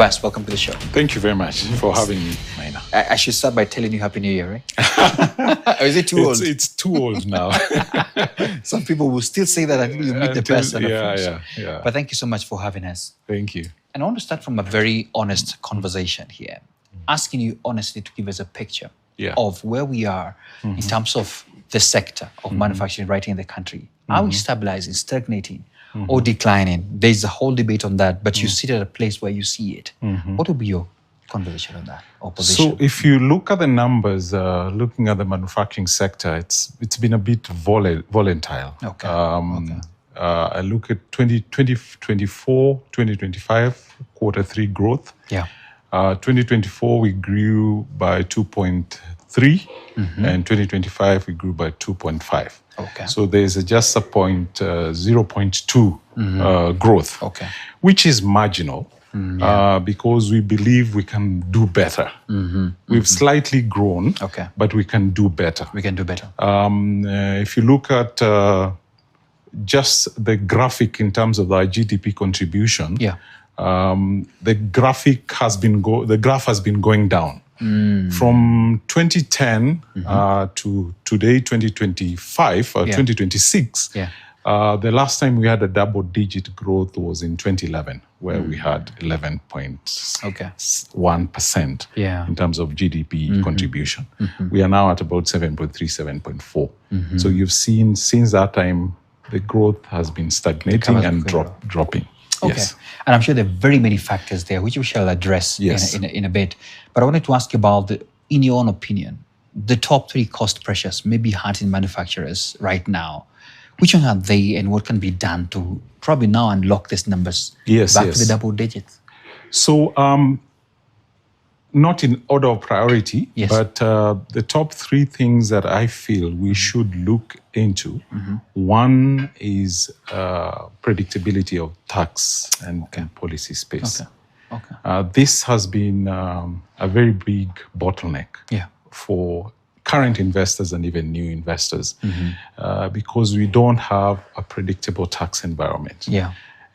Tobias, welcome to the show. Thank you very much for having me, Maina. I should start by telling you Happy New Year, right? Or is it too old? It's too old now. Some people will still say that until you meet the person. Yeah. But thank you so much for having us. Thank you. And I want to start from a very honest conversation here, asking you honestly to give us a picture of where we are in terms of the sector of manufacturing right here in the country. Are we stabilizing, stagnating, or declining? There's a whole debate on that, but you sit at a place where you see it. What would be your conversation on that, or position? So if you look at the numbers, looking at the manufacturing sector, it's been a bit volatile. Okay. I look at 2024, 2025, quarter three growth. 2024, we grew by 2.3, and 2025, we grew by 2.5. Okay. So there's just a 0.2 growth, which is marginal because we believe we can do better. We've slightly grown, but we can do better. We can do better. If you look at just the graphic in terms of our GDP contribution, the graph has been going down. From 2010 to today, 2025 or 2026, the last time we had a double-digit growth was in 2011, where we had 11.1% in terms of GDP contribution. We are now at about 7.3, 7.4. So you've seen since that time, the growth has been stagnating and dropping. Okay. Yes. And I'm sure there are very many factors there, which we shall address in a bit. But I wanted to ask you about, in your own opinion, the top 3 cost pressures maybe hurting manufacturers right now. Which one are they, and what can be done to probably now unlock these numbers back to the double digits? So, not in order of priority, but the top 3 things that I feel we should look into. One is predictability of tax and policy space. This has been a very big bottleneck for current investors and even new investors because we don't have a predictable tax environment.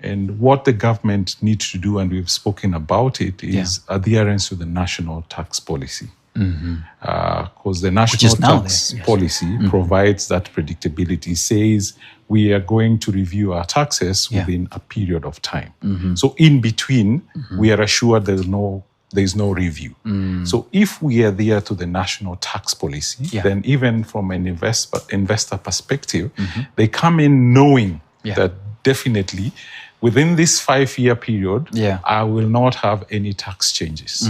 And what the government needs to do, and we've spoken about it, is adherence to the national tax policy. Because the national tax policy provides that predictability, says we are going to review our taxes within a period of time. So in between, we are assured there is no review. So if we adhere to the national tax policy, then even from an investor perspective, they come in knowing that definitely within this 5-year period, I will not have any tax changes.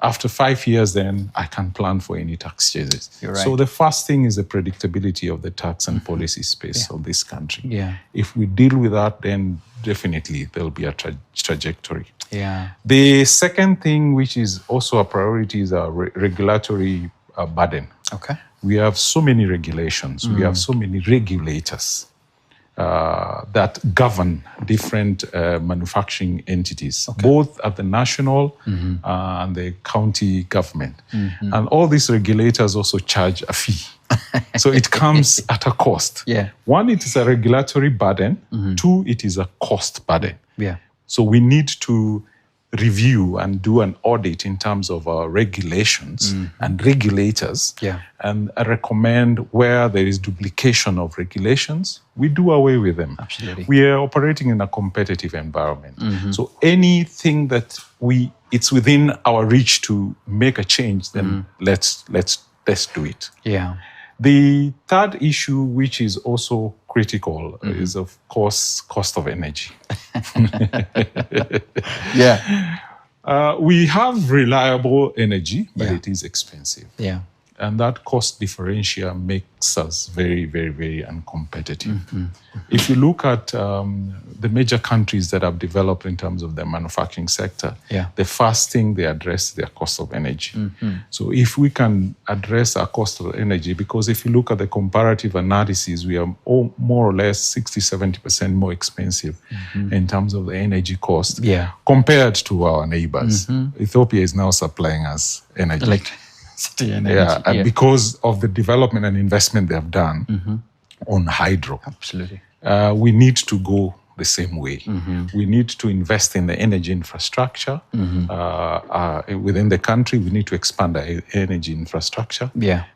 After 5 years, then I can plan for any tax changes. So the first thing is the predictability of the tax and policy space of this country. If we deal with that, then definitely there'll be a trajectory. The second thing, which is also a priority, is our regulatory burden. We have so many regulations. We have so many regulators that govern different manufacturing entities, both at the national and the county government. And all these regulators also charge a fee. So it comes at a cost. One, it is a regulatory burden. 2, it is a cost burden. So we need to review and do an audit in terms of our regulations and regulators, and I recommend where there is duplication of regulations, we do away with them. We are operating in a competitive environment. So anything that it's within our reach to make a change, then let's do it. The third issue, which is also critical, is of course cost of energy. We have reliable energy, but it is expensive. And that cost differential makes us very, very, very uncompetitive. If you look at the major countries that have developed in terms of their manufacturing sector, the first thing they address is their cost of energy. So if we can address our cost of energy, because if you look at the comparative analysis, we are more or less 60-70% more expensive in terms of the energy cost compared to our neighbors. Ethiopia is now supplying us energy. And because of the development and investment they have done on hydro. We need to go the same way. We need to invest in the energy infrastructure within the country. We need to expand our energy infrastructure.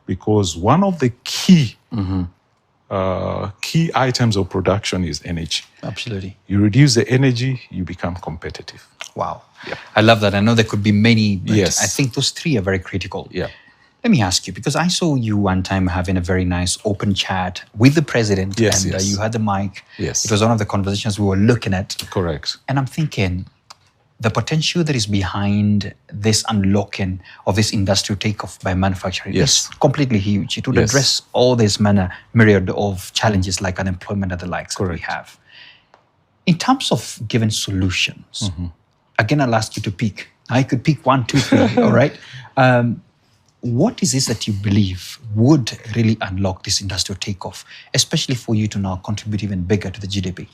Because one of the key items of production is energy. Absolutely. You reduce the energy, you become competitive. Wow. I love that. I know there could be many, but Yes. I think those three are very critical. Yeah. Let me ask you, because I saw you one time having a very nice open chat with the president, Yes, and yes. you had the mic. Yes. It was one of the conversations we were looking at. Correct. And I'm thinking, the potential that is behind this unlocking of this industrial takeoff by manufacturing is completely huge. It would address all this myriad of challenges like unemployment and the likes that we have. In terms of giving solutions, again, I'll ask you to pick. I could pick 1, 2, 3, all right? What is it that you believe would really unlock this industrial takeoff, especially for you to now contribute even bigger to the GDP?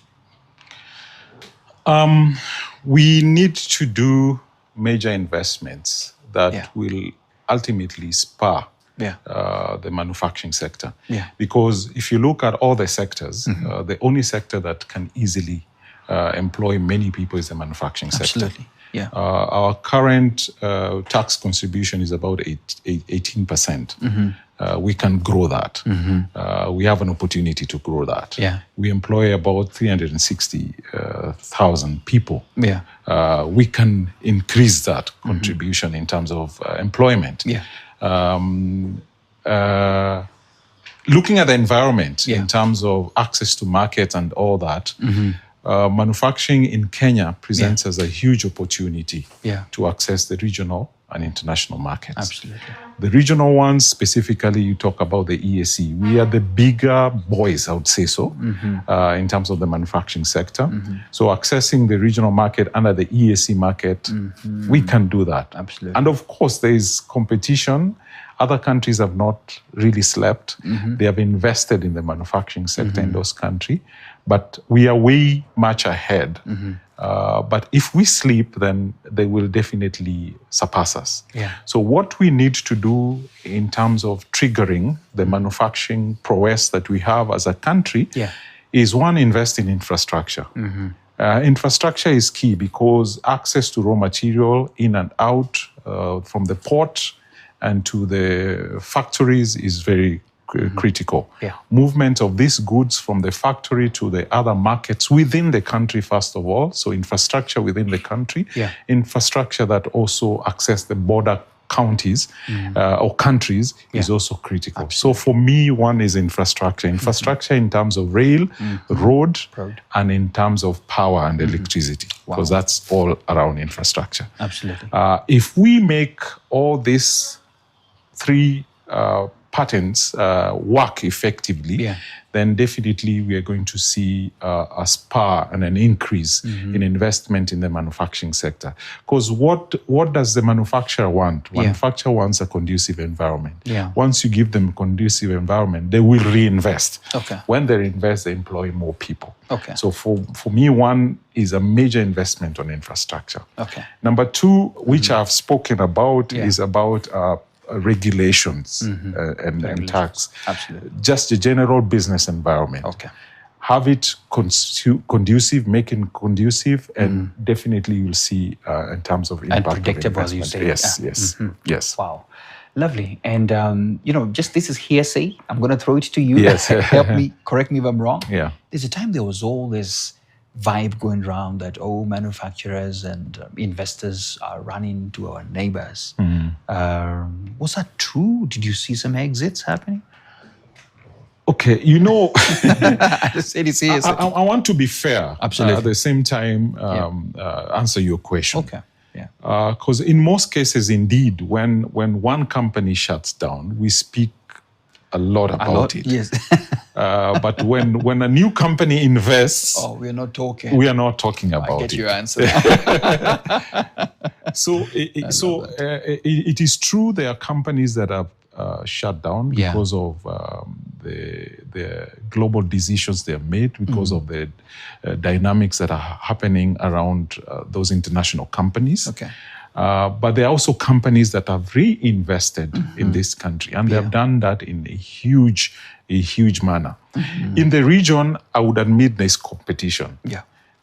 We need to do major investments that will ultimately spur the manufacturing sector. Because if you look at all the sectors, the only sector that can easily employ many people is the manufacturing sector. Absolutely. Our current tax contribution is about 18%. We can grow that. We have an opportunity to grow that. We employ about 360,000 people. We can increase that contribution in terms of employment. Looking at the environment in terms of access to markets and all that, manufacturing in Kenya presents as a huge opportunity to access the regional and international markets. Absolutely. The regional ones, specifically, you talk about the EAC. We are the bigger boys, I would say so, in terms of the manufacturing sector. So accessing the regional market under the EAC market, we can do that. Absolutely. And of course, there is competition. Other countries have not really slept. They have invested in the manufacturing sector in those countries. But we are way much ahead. But if we sleep, then they will definitely surpass us. So what we need to do in terms of triggering the manufacturing prowess that we have as a country is, one, invest in infrastructure. Infrastructure is key because access to raw material in and out from the port and to the factories is very critical. Movement of these goods from the factory to the other markets within the country, first of all. So infrastructure within the country. Infrastructure that also access the border counties or countries is also critical. Absolutely. So for me, one is infrastructure. Infrastructure in terms of rail, road, and in terms of power and electricity. Because that's all around infrastructure. Absolutely. If we make all these three patterns work effectively, then definitely we are going to see a spur and an increase in investment in the manufacturing sector. Because what does the manufacturer want? Manufacturer wants a conducive environment. Once you give them a conducive environment, they will reinvest. When they invest, they employ more people. So for me, one is a major investment on infrastructure. Number two, which I've spoken about, is about regulations and tax. Absolutely. Just a general business environment. Have it conducive, make it conducive, and definitely you'll see in terms of impact. And predictable, as you say. Yes. Wow. Lovely. And, just this is hearsay. I'm going to throw it to you. Help me, correct me if I'm wrong. There's a time there was all this vibe going around that, manufacturers and investors are running to our neighbors. Was that true? Did you see some exits happening? Okay, I want to be fair. Absolutely. At the same time, answer your question. Because in most cases, indeed, when one company shuts down, we speak a lot about it. But when a new company invests, we're not talking. We are not talking about it. I get your answer. So it is true there are companies that have shut down because of the global decisions they have made, because of the dynamics that are happening around those international companies. But there are also companies that have reinvested in this country, and they have done that in a huge manner. In the region, I would admit there's competition.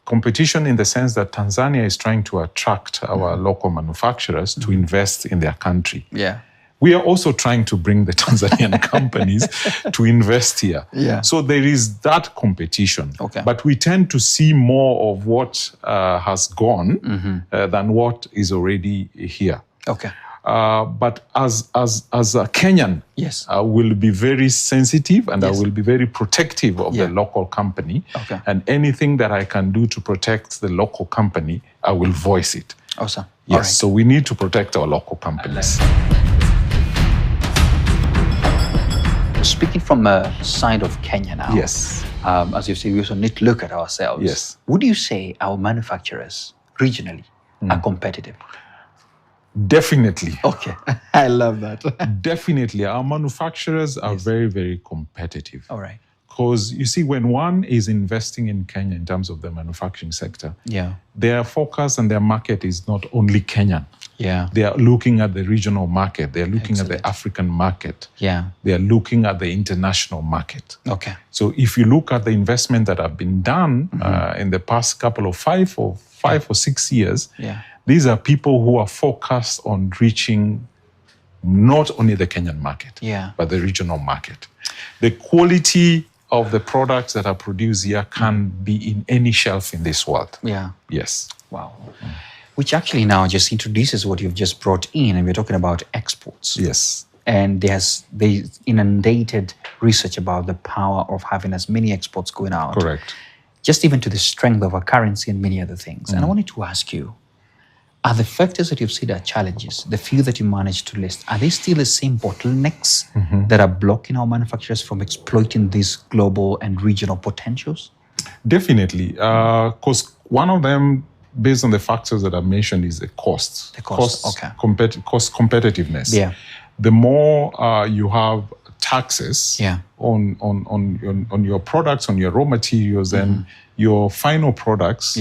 Competition in the sense that Tanzania is trying to attract our local manufacturers to invest in their country. Yeah. We are also trying to bring the Tanzanian companies to invest here. Yeah. So there is that competition. Okay. But we tend to see more of what has gone than what is already here. Okay. But as a Kenyan, yes, I will be very sensitive and yes, I will be very protective of the local company. Okay. And anything that I can do to protect the local company, I will voice it. Awesome. Yes, right. So we need to protect our local companies. Speaking from a side of Kenya now, yes, as you say, we also need to look at ourselves. Yes. Would you say our manufacturers regionally are competitive? Definitely. Okay, I love that. Definitely. Our manufacturers are very, very competitive. All right. Because you see, when one is investing in Kenya in terms of the manufacturing sector, their focus and their market is not only Kenyan. Yeah. They are looking at the regional market. They're looking at the African market. Yeah. They are looking at the international market. Okay. So if you look at the investment that have been done in the past couple of five or 6 years, these are people who are focused on reaching not only the Kenyan market, but the regional market. The quality of the products that are produced here can be in any shelf in this world. Yeah. Yes. Wow. Which actually now just introduces what you've just brought in, and we're talking about exports. Yes. And there's inundated research about the power of having as many exports going out. Correct. Just even to the strength of our currency and many other things. And I wanted to ask you, are the factors that you've seen are challenges, the few that you managed to list, are they still the same bottlenecks that are blocking our manufacturers from exploiting these global and regional potentials? Definitely. Because one of them, based on the factors that I mentioned, is the cost. The cost, okay. Cost competitiveness. Yeah. The more you have taxes on your products, on your raw materials, then your final products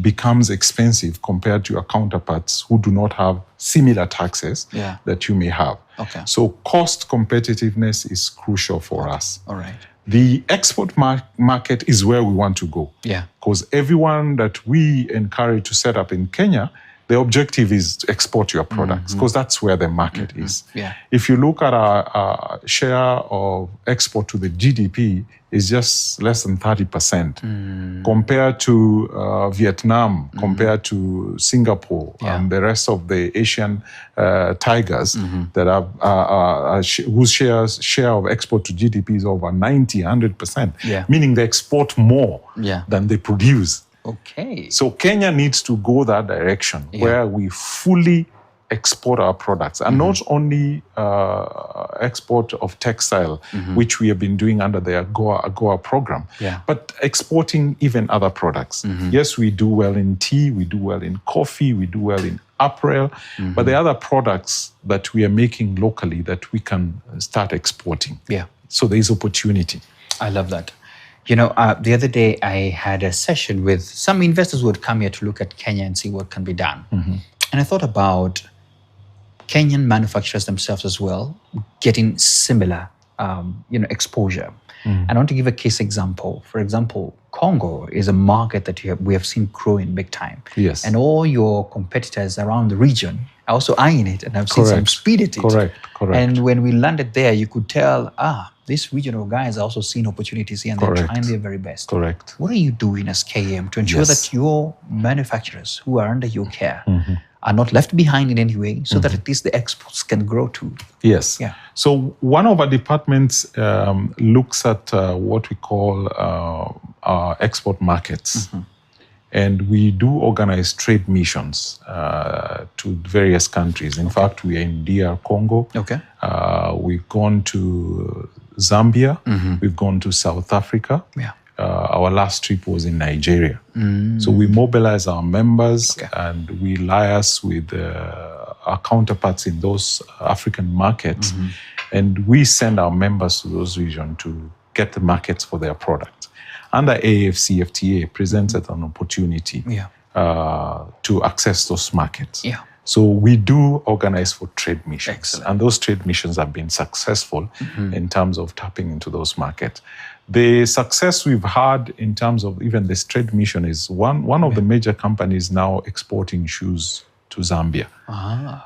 becomes expensive compared to your counterparts who do not have similar taxes that you may have. Okay. So cost competitiveness is crucial for us. All right. The export market is where we want to go. Yeah. Because everyone that we encourage to set up in Kenya, the objective is to export your products because that's where the market is. Yeah. If you look at our share of export to the GDP, is just less than 30% compared to Vietnam, compared to Singapore and the rest of the Asian tigers that are whose share of export to GDP is over 100%, meaning they export more than they produce. Okay. So Kenya needs to go that direction where we fully export our products and not only export of textile, which we have been doing under the AGOA program, but exporting even other products. Yes, we do well in tea, we do well in coffee, we do well in apparel, but the other products that we are making locally that we can start exporting. Yeah. So there is opportunity. I love that. You know, the other day I had a session with some investors who would come here to look at Kenya and see what can be done. And I thought about Kenyan manufacturers themselves as well, getting similar, exposure. And I want to give a case example. For example, Congo is a market that we have seen growing big time. Yes. And all your competitors around the region are also eyeing it, and I've seen some speed at it. Correct. And when we landed there, you could tell, these regional guys are also seeing opportunities here and they're trying their very best. Correct. What are you doing as KM to ensure that your manufacturers who are under your care are not left behind in any way so that at least the exports can grow too? Yes. Yeah. So one of our departments looks at what we call our export markets. And we do organize trade missions to various countries. In fact, we are in DR Congo. Okay. We've gone to Zambia. We've gone to South Africa. Yeah. Our last trip was in Nigeria. So we mobilize our members and we liaise with our counterparts in those African markets. And we send our members to those regions to get the markets for their products. Under AFCFTA presents it an opportunity to access those markets. Yeah. So we do organize for trade missions. Excellent. And those trade missions have been successful in terms of tapping into those markets. The success we've had in terms of even the trade mission is one of the major companies now exporting shoes to Zambia.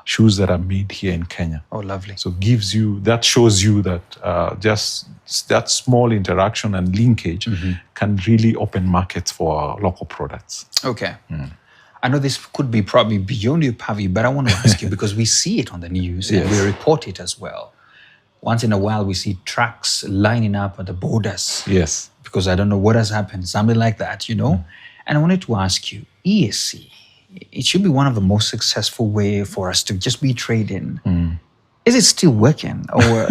Shoes that are made here in Kenya. Oh, lovely. So that shows you that just that small interaction and linkage can really open markets for our local products. Okay. I know this could be probably beyond your purview, but I want to ask you, because we see it on the news and we report it as well. Once in a while, we see trucks lining up at the borders. Yes. Because I don't know what has happened, something like that, And I wanted to ask you, ESC, it should be one of the most successful way for us to just be trading. Is it still working? Or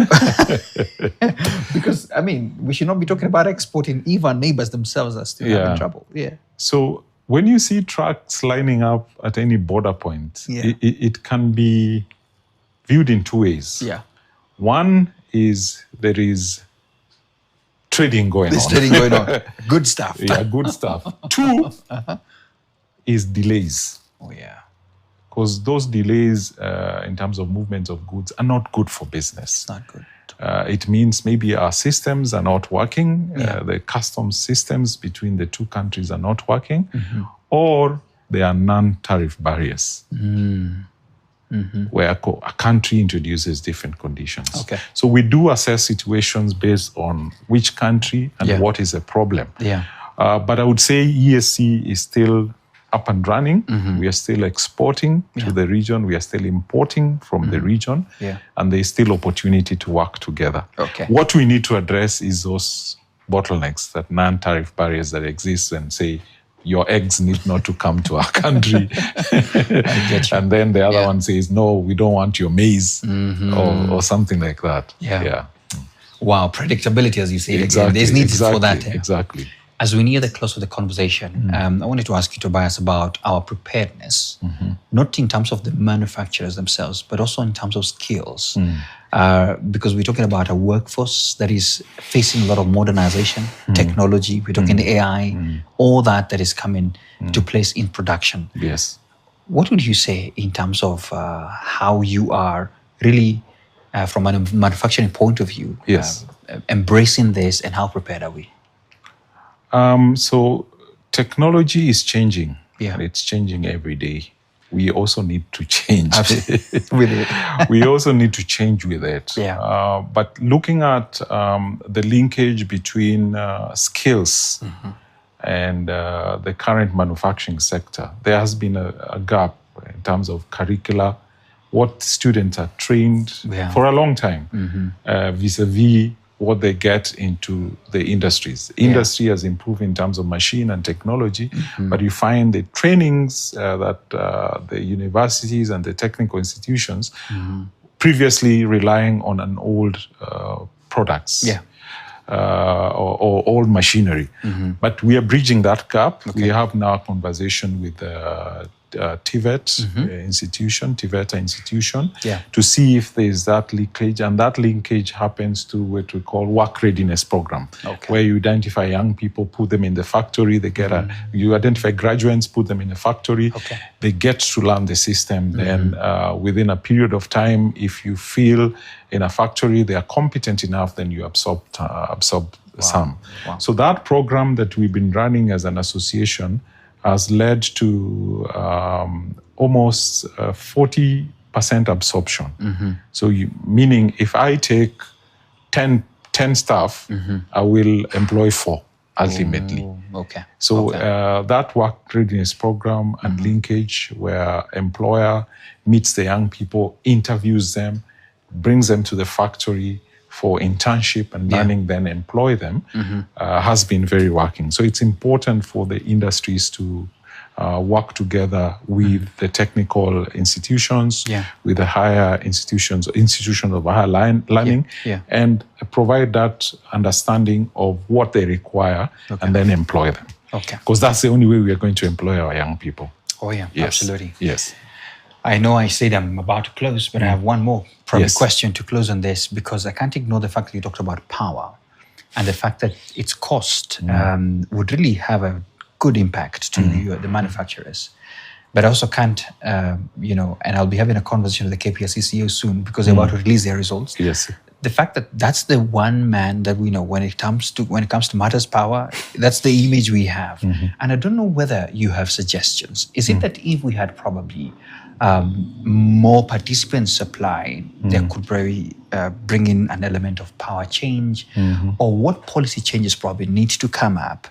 because, we should not be talking about exporting. Even our neighbors themselves are still having trouble. Yeah. So when you see trucks lining up at any border point, it can be viewed in two ways. Yeah. One is there is trading going on. There's trading going on. Good stuff. Yeah, good stuff. Two is delays. Oh, yeah. Because those delays in terms of movement of goods are not good for business. It's not good. It means maybe our systems are not working, the customs systems between the two countries are not working, or there are non-tariff barriers. Where a country introduces different conditions. Okay. So we do assess situations based on which country and what is the problem. Yeah. But I would say ESC is still up and running. We are still exporting to the region. We are still importing from the region. Yeah. And there is still opportunity to work together. Okay. What we need to address is those bottlenecks, that non-tariff barriers that exist, and say, your eggs need not to come to our country. I get you. And then the other one says, no, we don't want your maize or something like that. Yeah. Wow, predictability, as you say. Exactly. There's needs for that. Exactly. As we near the close of the conversation, I wanted to ask you, Tobias, about our preparedness, not in terms of the manufacturers themselves, but also in terms of skills. Because we're talking about a workforce that is facing a lot of modernization, technology, we're talking AI, all that is coming to place in production. Yes. What would you say in terms of how you are really, from a manufacturing point of view, embracing this, and how prepared are we? So technology is changing. Yeah. And it's changing every day. We also need to change with it. We also need to change with it. Yeah. But looking at the linkage between skills and the current manufacturing sector, there has been a gap in terms of curricula, what students are trained for a long time, vis-a-vis what they get into the industries. Industry has improved in terms of machine and technology, but you find the trainings that the universities and the technical institutions previously relying on an old products or old machinery. But we are bridging that gap. We have now a conversation with TVET institution to see if there is that linkage, and that linkage happens to what we call work readiness program, where you identify young people, put them in the factory, they get you identify graduates, put them in a factory, they get to learn the system, then within a period of time, if you feel in a factory they are competent enough, then you absorb some. So that program that we've been running as an association has led to almost 40% absorption. So meaning if I take 10 staff, I will employ 4 ultimately. So that work readiness program and linkage, where employer meets the young people, interviews them, brings them to the factory for internship and learning, then employ them, has been very working. So it's important for the industries to work together with the technical institutions, with the higher institutions of higher learning, and provide that understanding of what they require and then employ them. Because that's the only way we are going to employ our young people. Absolutely. Yes. I know I said I'm about to close, but I have one more question to close on this, because I can't ignore the fact that you talked about power and the fact that its cost would really have a good impact to the manufacturers. But I also can't, and I'll be having a conversation with the KPSC CEO soon, because they're about to release their results. Yes. the fact that that's the one man that we know when it comes to matters power, that's the image we have. And I don't know whether you have suggestions. Is it that if we had probably more participants apply, there could probably bring in an element of power change, or what policy changes probably need to come up?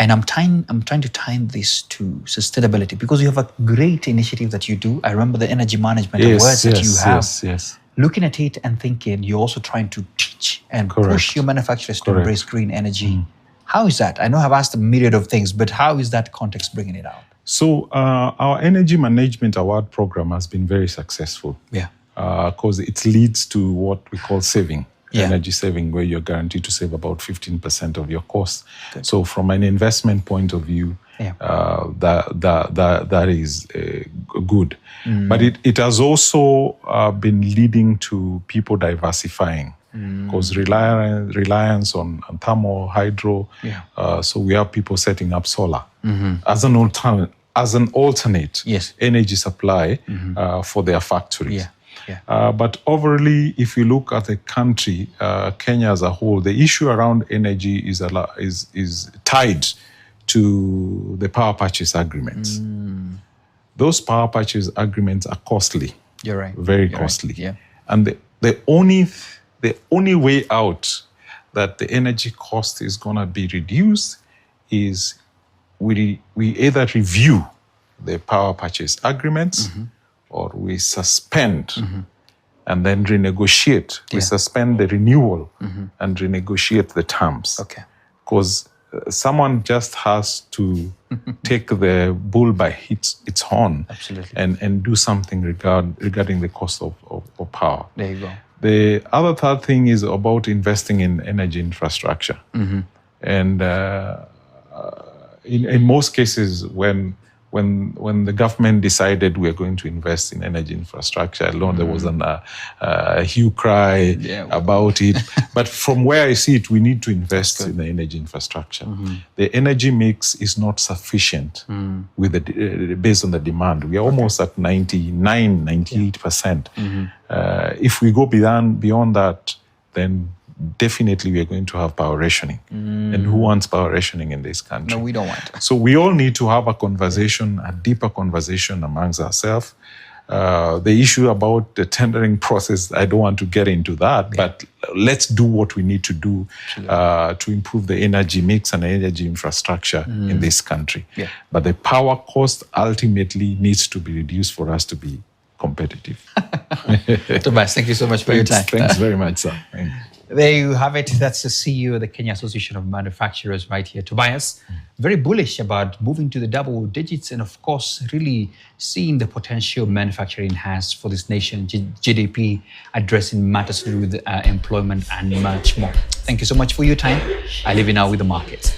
And I'm trying to tie this to sustainability, because you have a great initiative that you do. I remember the energy management awards that you have. Yes. Looking at it and thinking, you're also trying to teach and push your manufacturers to embrace green energy. How is that? I know I've asked a myriad of things, but how is that context bringing it out? So our Energy Management Award program has been very successful. Because it leads to what we call saving, energy saving, where you're guaranteed to save about 15% of your costs. So from an investment point of view, that is good. But it has also been leading to people diversifying, because reliance on thermal, hydro. So we have people setting up solar as an alternate energy supply for their factories. But overall, if you look at the country, Kenya as a whole, the issue around energy is tied to the power purchase agreements. Those power purchase agreements are costly. You're right. Very costly. And the only way out that the energy cost is going to be reduced is we either review the power purchase agreements or we suspend and then renegotiate. We suspend the renewal and renegotiate the terms. Because someone just has to take the bull by its horn and do something regarding the cost of power. There you go. The other third thing is about investing in energy infrastructure. And in most cases, when the government decided we're going to invest in energy infrastructure alone, there was a hue cry about it. But from where I see it, we need to invest in the energy infrastructure. The energy mix is not sufficient based on the demand. We are almost at 98%. If we go beyond that, then definitely we are going to have power rationing. And who wants power rationing in this country? No, we don't want it. So we all need to have a conversation, a deeper conversation amongst ourselves. The issue about the tendering process, I don't want to get into that, but let's do what we need to do to improve the energy mix and the energy infrastructure in this country. But the power cost ultimately needs to be reduced for us to be competitive. Tobias, thank you so much for your time. Thanks very much, sir. There you have it. That's the CEO of the Kenya Association of Manufacturers right here, Tobias. Very bullish about moving to the double digits and, of course, really seeing the potential manufacturing has for this nation, GDP, addressing matters to do with employment and much more. Thank you so much for your time. I leave you now with the markets.